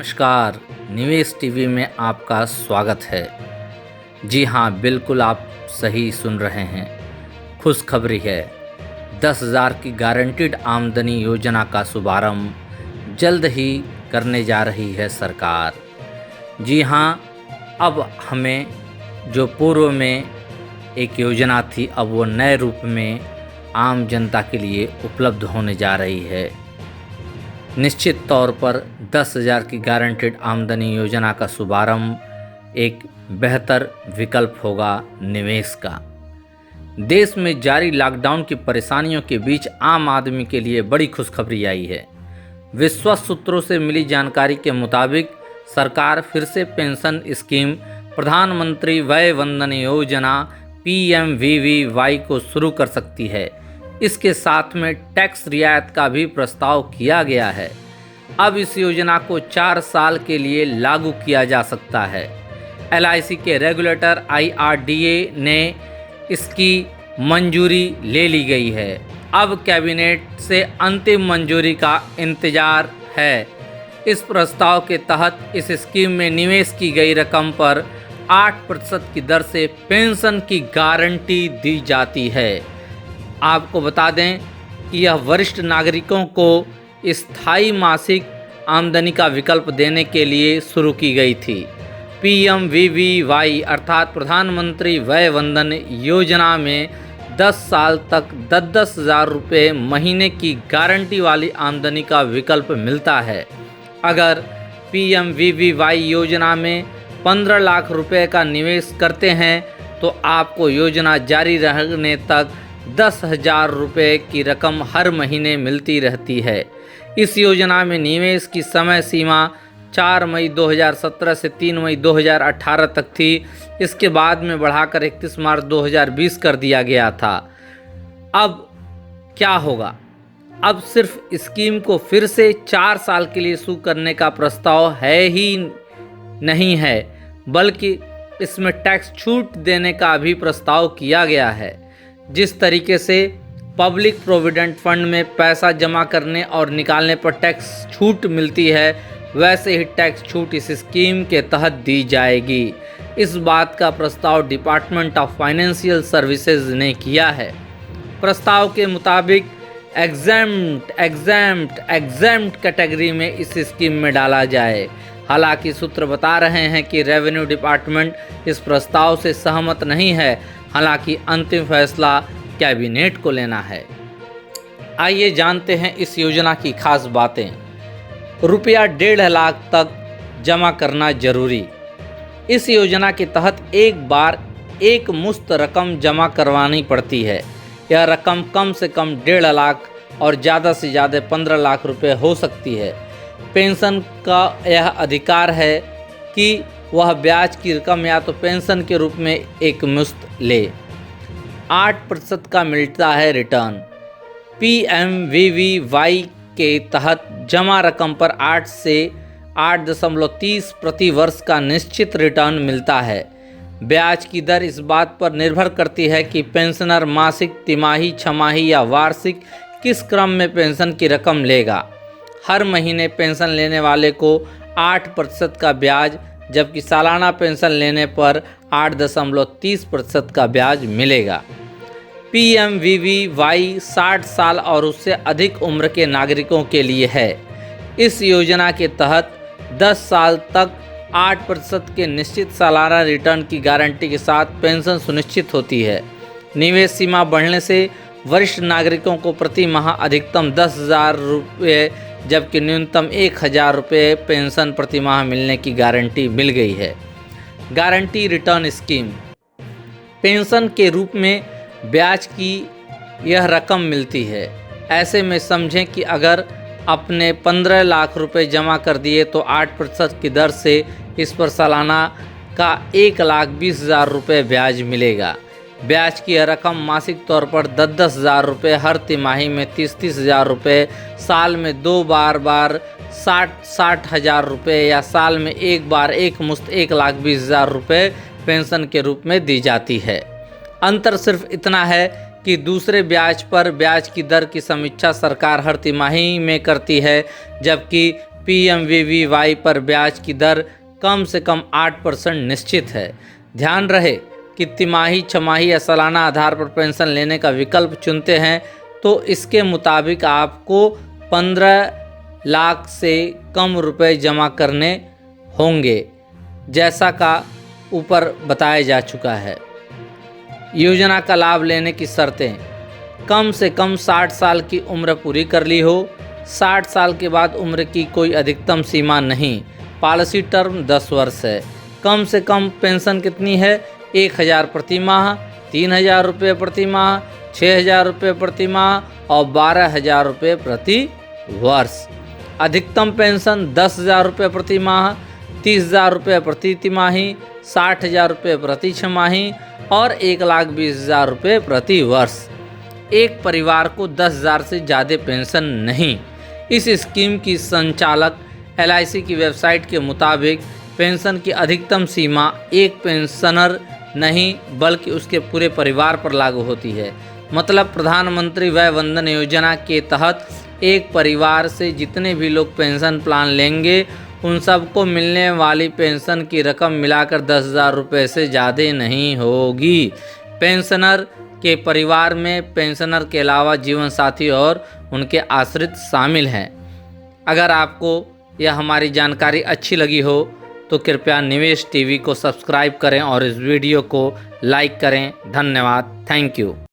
नमस्कार, निवेश टीवी में आपका स्वागत है। जी हाँ, बिल्कुल आप सही सुन रहे हैं। खुशखबरी है, 10,000 की गारंटीड आमदनी योजना का शुभारंभ जल्द ही करने जा रही है सरकार। जी हाँ, अब हमें जो पूर्व में एक योजना थी, अब वो नए रूप में आम जनता के लिए उपलब्ध होने जा रही है। निश्चित तौर पर 10,000 की गारंटीड आमदनी योजना का शुभारंभ एक बेहतर विकल्प होगा निवेश का। देश में जारी लॉकडाउन की परेशानियों के बीच आम आदमी के लिए बड़ी खुशखबरी आई है। विश्वस्त सूत्रों से मिली जानकारी के मुताबिक सरकार फिर से पेंशन स्कीम प्रधानमंत्री वय वंदन योजना PMVVY को शुरू कर सकती है। इसके साथ में टैक्स रियायत का भी प्रस्ताव किया गया है। अब इस योजना को 4 साल के लिए लागू किया जा सकता है। LIC के रेगुलेटर IRDA ने इसकी मंजूरी ले ली गई है। अब कैबिनेट से अंतिम मंजूरी का इंतजार है। इस प्रस्ताव के तहत इस स्कीम में निवेश की गई रकम पर 8% की दर से पेंशन की गारंटी दी जाती है। आपको बता दें कि यह वरिष्ठ नागरिकों को स्थायी मासिक आमदनी का विकल्प देने के लिए शुरू की गई थी। PMVVY अर्थात प्रधानमंत्री वय वंदन योजना में 10 साल तक 10,000 रुपये महीने की गारंटी वाली आमदनी का विकल्प मिलता है। अगर PMVVY योजना में 15 लाख रुपये का निवेश करते हैं तो आपको योजना जारी रहने तक 10,000 रुपये की रकम हर महीने मिलती रहती है। इस योजना में निवेश की समय सीमा 4 मई 2017 से 3 मई 2018 तक थी। इसके बाद में बढ़ाकर 31 मार्च 2020 कर दिया गया था। अब क्या होगा? अब सिर्फ स्कीम को फिर से 4 साल के लिए शुरू करने का प्रस्ताव है ही नहीं है, बल्कि इसमें टैक्स छूट देने का भी प्रस्ताव किया गया है। जिस तरीके से पब्लिक प्रोविडेंट फंड में पैसा जमा करने और निकालने पर टैक्स छूट मिलती है, वैसे ही टैक्स छूट इस स्कीम के तहत दी जाएगी। इस बात का प्रस्ताव डिपार्टमेंट ऑफ फाइनेंशियल सर्विसेज ने किया है। प्रस्ताव के मुताबिक एग्जैम्प्ट कैटेगरी में इस स्कीम में डाला जाए। हालांकि सूत्र बता रहे हैं कि रेवेन्यू डिपार्टमेंट इस प्रस्ताव से सहमत नहीं है। हालांकि अंतिम फैसला कैबिनेट को लेना है। आइए जानते हैं इस योजना की खास बातें। रुपया 1.5 लाख तक जमा करना जरूरी। इस योजना के तहत एक बार एक मुश्त रकम जमा करवानी पड़ती है। यह रकम कम से कम 1.5 लाख और ज़्यादा से ज़्यादा 15 लाख रुपए हो सकती है। पेंशन का यह अधिकार है कि वह ब्याज की रकम या तो पेंशन के रूप में एक मुश्त ले। 8% का मिलता है रिटर्न। PMVVY के तहत जमा रकम पर 8 से 8.30 प्रति वर्ष का निश्चित रिटर्न मिलता है। ब्याज की दर इस बात पर निर्भर करती है कि पेंशनर मासिक, तिमाही, छमाही या वार्षिक किस क्रम में पेंशन की रकम लेगा। हर महीने पेंशन लेने वाले को 8% का ब्याज, जबकि सालाना पेंशन लेने पर 8.30% का ब्याज मिलेगा। PMVVY 60 साल और उससे अधिक उम्र के नागरिकों के लिए है। इस योजना के तहत 10 साल तक 8% के निश्चित सालाना रिटर्न की गारंटी के साथ पेंशन सुनिश्चित होती है। निवेश सीमा बढ़ने से वरिष्ठ नागरिकों को प्रति माह अधिकतम 10,000 रुपये जबकि न्यूनतम 1,000 रुपये पेंशन प्रति माह मिलने की गारंटी मिल गई है। गारंटी रिटर्न स्कीम पेंशन के रूप में ब्याज की यह रकम मिलती है। ऐसे में समझें कि अगर अपने 15 लाख रुपए जमा कर दिए तो 8% की दर से इस पर सालाना का 1,20,000 रुपये ब्याज मिलेगा। ब्याज की यह रकम मासिक तौर पर 10,000 रुपये, हर तिमाही में 30,000 रुपये, साल में 2 बार 60,000 रुपये या साल में एक बार एक मुश्त 1,20,000 रुपये पेंशन के रूप में दी जाती है। अंतर सिर्फ इतना है कि दूसरे ब्याज पर ब्याज की दर की समीक्षा सरकार हर तिमाही में करती है, जबकि PMVVY पर ब्याज की दर कम से कम 8% निश्चित है। ध्यान रहे कि तिमाही, छमाही या सालाना आधार पर पेंशन लेने का विकल्प चुनते हैं तो इसके मुताबिक आपको 15 लाख से कम रुपए जमा करने होंगे, जैसा का ऊपर बताया जा चुका है। योजना का लाभ लेने की शर्तें: कम से कम 60 साल की उम्र पूरी कर ली हो। 60 साल के बाद उम्र की कोई अधिकतम सीमा नहीं। पॉलिसी टर्म 10 वर्ष है। कम से कम पेंशन कितनी है? 1000 प्रति माह, 3000 रुपये प्रति माह, 6000 रुपये प्रति माह और 12000 रुपये प्रति वर्ष। अधिकतम पेंशन 10,000 रुपये प्रति माह, 30,000 रुपये प्रति तिमाही, 60,000 रुपये प्रति छमाही और 1,20,000 रुपये प्रति वर्ष। एक परिवार को 10,000 से ज़्यादा पेंशन नहीं। इस स्कीम की संचालक LIC की वेबसाइट के मुताबिक पेंशन की अधिकतम सीमा एक पेंशनर नहीं बल्कि उसके पूरे परिवार पर लागू होती है। मतलब प्रधानमंत्री वय वंदन योजना के तहत एक परिवार से जितने भी लोग पेंशन प्लान लेंगे उन सबको मिलने वाली पेंशन की रकम मिलाकर 10,000 रुपये से ज़्यादा नहीं होगी। पेंशनर के परिवार में पेंशनर के अलावा जीवन साथी और उनके आश्रित शामिल हैं। अगर आपको यह हमारी जानकारी अच्छी लगी हो तो कृपया निवेश टीवी को सब्सक्राइब करें और इस वीडियो को लाइक करें। धन्यवाद। Thank you.